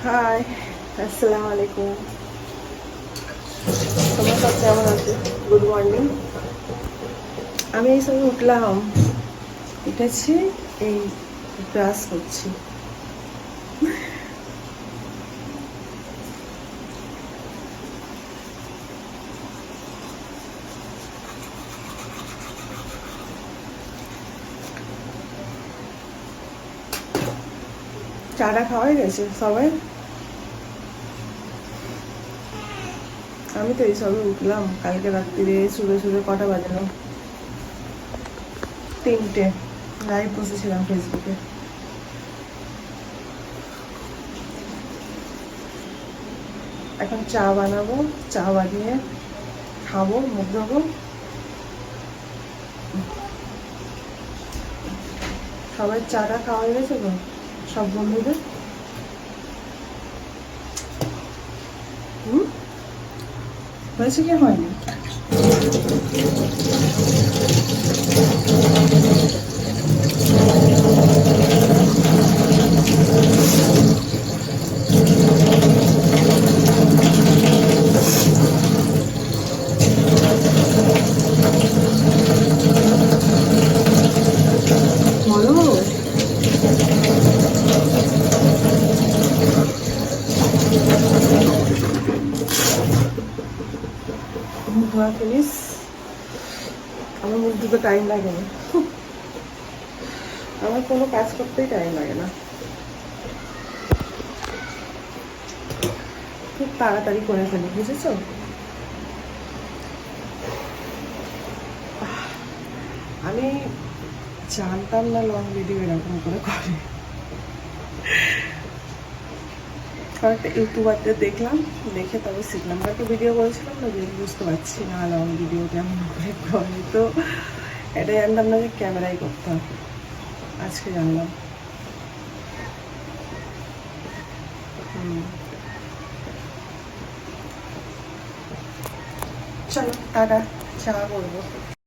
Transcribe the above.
High, আসসালামু আলাইকুম। তোমরা সব কেমন আছো? Good morning. আমি এই সবে উঠলাম, উঠেছি, এই ব্রাশ করছি। চাটা খাওয়াই গেছে সবাই? আমি তো এই সবে উঠলাম। কালকে রাত্রিরে শুয়ে শুয়ে কটা বাজলো? 3টে। লাইভ বসেছিলাম ফেসবুকে। এখন চা বানাবো, চা বানিয়ে খাবো, মুখ ধোবো। সবাই চাটা খাওয়া হয়ে গেছে তো, সব বন্ধুদের? হুম, হয়েছে কি হয়নি? বলো। মুখ ধোয়া ফিনিস। আমার মুখ ধুতে টাইম লাগে না, আমার কোনো কাজ করতেই টাইম লাগে না, খুব তাড়াতাড়ি করে ফেলি, বুঝেছো? আমি জানতাম না লং ভিডিও এরকম করে করে। কয়েকটা ইউটিউবারদের দেখলাম, দেখে তবে শিখলাম। কয়েকটা ভিডিও করেছিলাম না, যে বুঝতে পারছি না লং ভিডিও কেমন করে করে, তো এটা জানতাম না যে ক্যামেরাই করতে হবে, আজকে জানলাম। চলো টাটা, চা করবো।